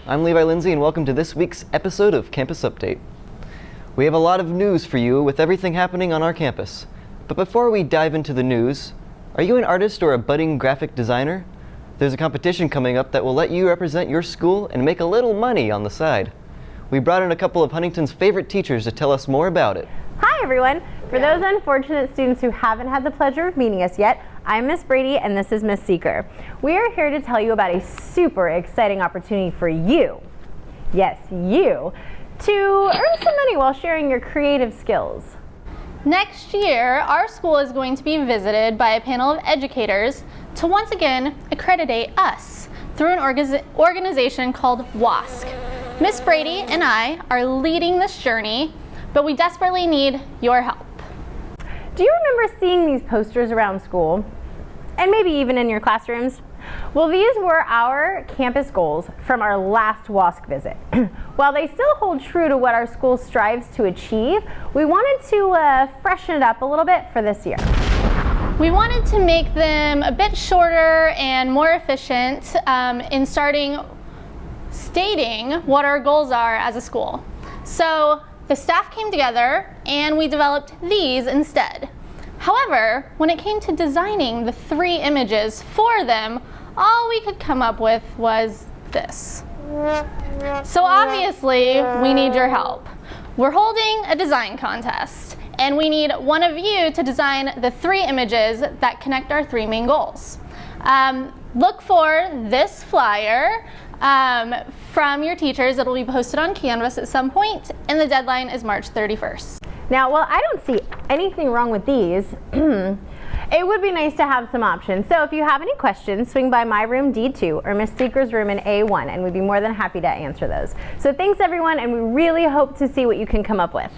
I'm Levi Lindsay and welcome to this week's episode of Campus Update. We have a lot of news for you with everything happening on our campus. But before we dive into the news, are you an artist or a budding graphic designer? There's a competition coming up that will let you represent your school and make a little money on the side. We brought in a couple of Huntington's favorite teachers to tell us more about it. Hi everyone! For those unfortunate students who haven't had the pleasure of meeting us yet, I'm Miss Brady and this is Miss Seeker. We are here to tell you about a super exciting opportunity for you, yes you, to earn some money while sharing your creative skills. Next year, our school is going to be visited by a panel of educators to once again accreditate us through an organization called WASC. Miss Brady and I are leading this journey, but we desperately need your help. Do you remember seeing these posters around school? And maybe even in your classrooms? Well, these were our campus goals from our last WASC visit. While they still hold true to what our school strives to achieve, we wanted to freshen it up a little bit for this year. We wanted to make them a bit shorter and more efficient in stating what our goals are as a school. So the staff came together and we developed these instead. However, when it came to designing the 3 images for them, all we could come up with was this. So obviously, we need your help. We're holding a design contest, and we need one of you to design the 3 images that connect our 3 main goals. Look for this flyer from your teachers. It'll be posted on Canvas at some point, and the deadline is March 31st. Now, while I don't see anything wrong with these, it would be nice to have some options. So if you have any questions, swing by my room D2 or Miss Seeker's room in A1, and we'd be more than happy to answer those. So thanks everyone, and we really hope to see what you can come up with.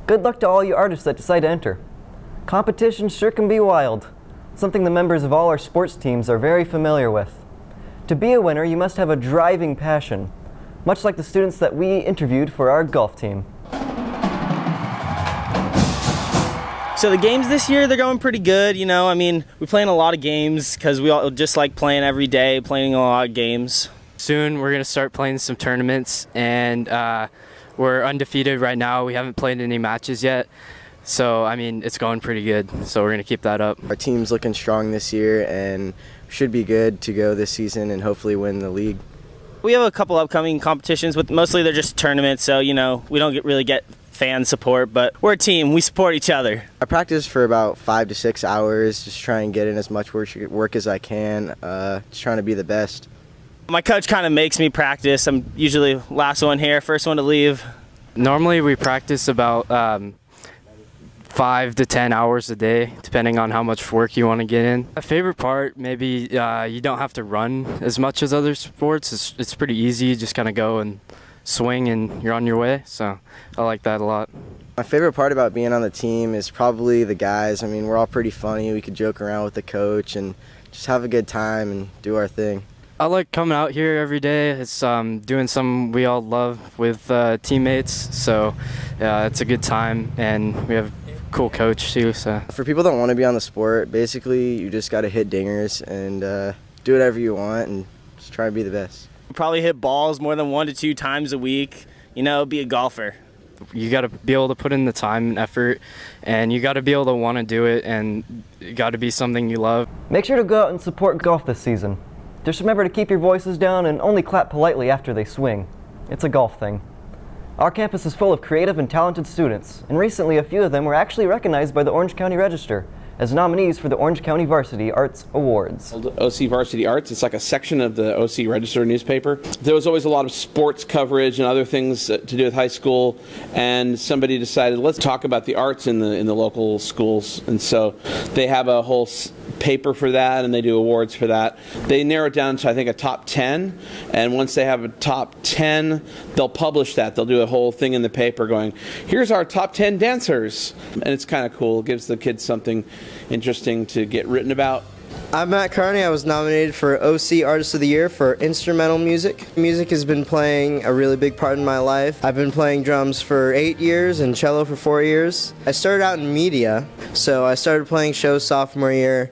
Good luck to all you artists that decide to enter. Competition sure can be wild, something the members of all our sports teams are very familiar with. To be a winner, you must have a driving passion, much like the students that we interviewed for our golf team. So the games this year, they're going pretty good, you know. I mean, we play in a lot of games because we all just like playing every day, playing a lot of games. Soon we're going to start playing some tournaments, and we're undefeated right now. We haven't played any matches yet. So, I mean, it's going pretty good, so we're going to keep that up. Our team's looking strong this year and should be good to go this season and hopefully win the league. We have a couple upcoming competitions, but mostly they're just tournaments, so, you know, we don't really get fan support, but we're a team. We support each other. I practice for about 5 to 6 hours, just try and get in as much work as I can, just trying to be the best. My coach kind of makes me practice. I'm usually last one here, first one to leave. Normally we practice about 5 to 10 hours a day, depending on how much work you want to get in. My favorite part, maybe you don't have to run as much as other sports. It's pretty easy. You just kind of go and swing and you're on your way, so I like that a lot. My favorite part about being on the team is probably the guys. I mean, we're all pretty funny. We could joke around with the coach and just have a good time and do our thing. I like coming out here every day. It's doing something we all love with teammates, so it's a good time, and we have cool coach too. So for people that want to be on the sport, basically you just got to hit dingers and do whatever you want and just try to be the best. Probably hit balls more than 1 to 2 times a week, you know, be a golfer. You got to be able to put in the time and effort, and you got to be able to want to do it, and it got to be something you love. Make sure to go out and support golf this season. Just remember to keep your voices down and only clap politely after they swing. It's a golf thing. Our campus is full of creative and talented students, and recently a few of them were actually recognized by the Orange County Register as nominees for the Orange County Varsity Arts Awards. OC Varsity Arts, it's like a section of the OC Register newspaper. There was always a lot of sports coverage and other things to do with high school, and somebody decided, let's talk about the arts in the local schools, and so they have a whole paper for that, and they do awards for that. They narrow it down to, I think, a top 10, and once they have a top 10, they'll publish that. They'll do a whole thing in the paper going, here's our top 10 dancers, and it's kind of cool. It gives the kids something interesting to get written about. I'm Matt Carney. I was nominated for OC Artist of the Year for instrumental music. Music has been playing a really big part in my life. I've been playing drums for 8 years and cello for 4 years. I started out in media, so I started playing shows sophomore year,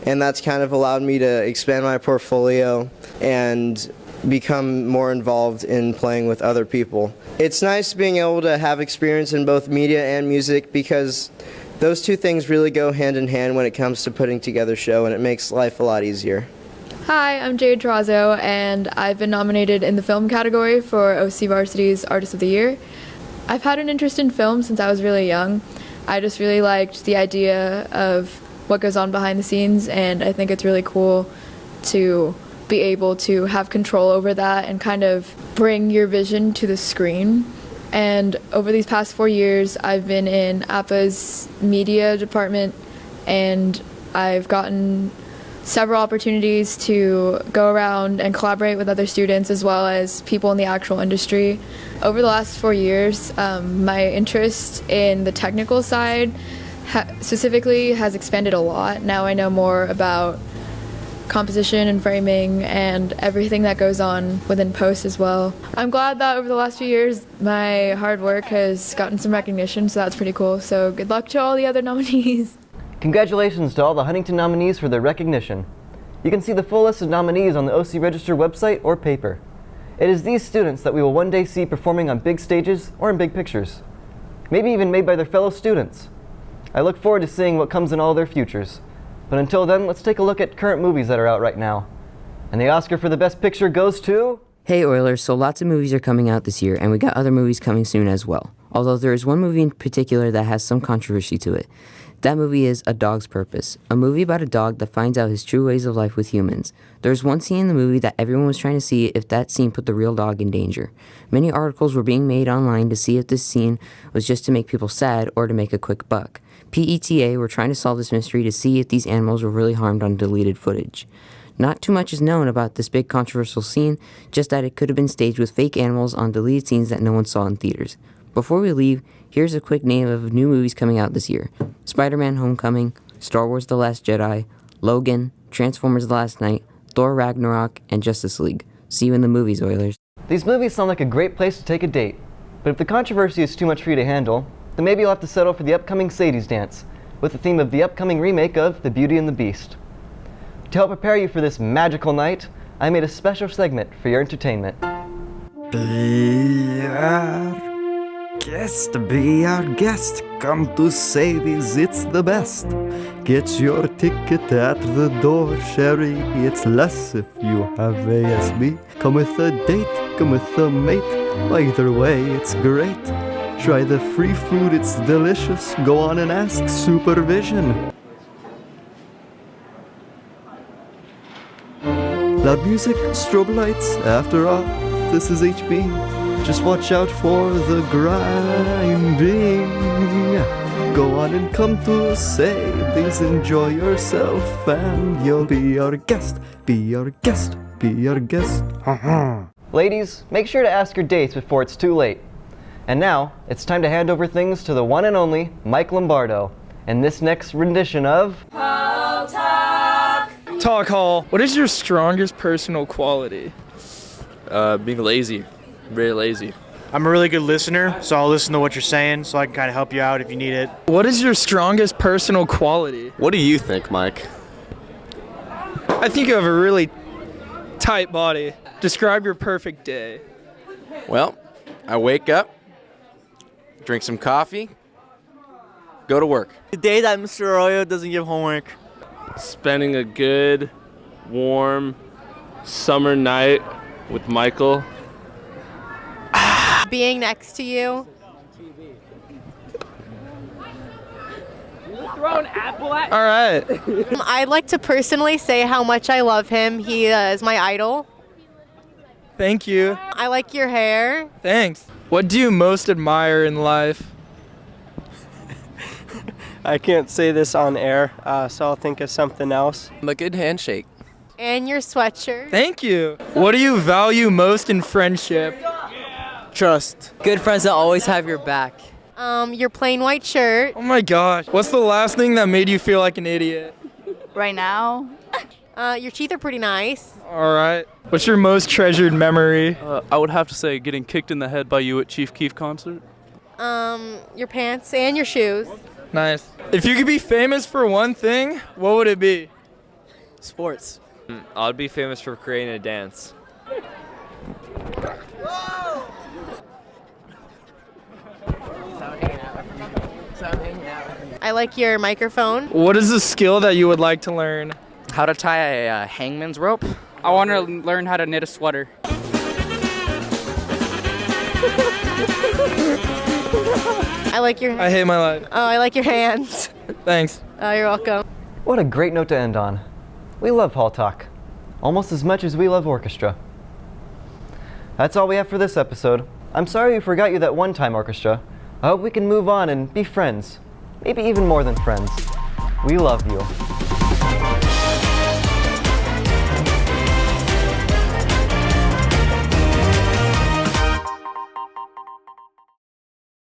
and that's kind of allowed me to expand my portfolio and become more involved in playing with other people. It's nice being able to have experience in both media and music because those two things really go hand in hand when it comes to putting together a show, and it makes life a lot easier. Hi, I'm Jade Terrazzo, and I've been nominated in the film category for OC Varsity's Artist of the Year. I've had an interest in film since I was really young. I just really liked the idea of what goes on behind the scenes, and I think it's really cool to be able to have control over that and kind of bring your vision to the screen. And over these past 4 years, I've been in APA's media department, and I've gotten several opportunities to go around and collaborate with other students as well as people in the actual industry. Over the last 4 years, my interest in the technical side specifically has expanded a lot. Now I know more about composition and framing and everything that goes on within post as well. I'm glad that over the last few years my hard work has gotten some recognition, so that's pretty cool. So good luck to all the other nominees. Congratulations to all the Huntington nominees for their recognition. You can see the full list of nominees on the OC Register website or paper. It is these students that we will one day see performing on big stages or in big pictures, maybe even made by their fellow students. I look forward to seeing what comes in all their futures. But until then, let's take a look at current movies that are out right now. And the Oscar for the Best Picture goes to... Hey Oilers, so lots of movies are coming out this year, and we got other movies coming soon as well. Although there is one movie in particular that has some controversy to it. That movie is A Dog's Purpose, a movie about a dog that finds out his true ways of life with humans. There's one scene in the movie that everyone was trying to see if that scene put the real dog in danger. Many articles were being made online to see if this scene was just to make people sad or to make a quick buck. PETA were trying to solve this mystery to see if these animals were really harmed on deleted footage. Not too much is known about this big controversial scene, just that it could have been staged with fake animals on deleted scenes that no one saw in theaters. Before we leave, here's a quick name of new movies coming out this year. Spider-Man Homecoming, Star Wars The Last Jedi, Logan, Transformers The Last Night, Thor Ragnarok, and Justice League. See you in the movies, Oilers. These movies sound like a great place to take a date. But if the controversy is too much for you to handle, then maybe you'll have to settle for the upcoming Sadie's Dance, with the theme of the upcoming remake of The Beauty and the Beast. To help prepare you for this magical night, I made a special segment for your entertainment. Be our guest, come to Sadie's, it's the best. Get your ticket at the door, Sherry, it's less if you have ASB. Come with a date, come with a mate, either way it's great. Try the free food, it's delicious, go on and ask supervision. Loud music, strobe lights, after all, this is HB. Just watch out for the grinding. Go on and come to Sadie's, enjoy yourself, and you'll be our guest, be our guest, be our guest. Ladies, make sure to ask your dates before it's too late. And now, it's time to hand over things to the one and only Mike Lombardo in this next rendition of... Talk Hall. What is your strongest personal quality? Being lazy. Very lazy. I'm a really good listener, so I'll listen to what you're saying so I can kind of help you out if you need it. What is your strongest personal quality? What do you think, Mike? I think you have a really tight body. Describe your perfect day. Well, I wake up, drink some coffee, go to work. The day that Mr. Arroyo doesn't give homework. Spending a good, warm, summer night with Michael. Being next to you. Throw an apple at me. All right. I'd like to personally say how much I love him. He is my idol. Thank you. I like your hair. Thanks. What do you most admire in life? I can't say this on air, so I'll think of something else. A good handshake. And your sweatshirt. Thank you. What do you value most in friendship? Trust. Good friends that always have your back. Your plain white shirt. Oh my gosh. What's the last thing that made you feel like an idiot? Right now. Your teeth are pretty nice. All right. What's your most treasured memory? I would have to say getting kicked in the head by you at Chief Keef concert. Your pants and your shoes. Nice. If you could be famous for one thing, what would it be? Sports. I'd be famous for creating a dance. I like your microphone. What is a skill that you would like to learn? How to tie a hangman's rope. I want to learn how to knit a sweater. I like your. I hate my life. Oh, I like your hands. Thanks. Oh, you're welcome. What a great note to end on. We love Hall Talk, almost as much as we love orchestra. That's all we have for this episode. I'm sorry we forgot you that one time, orchestra. I hope we can move on and be friends. Maybe even more than friends. We love you.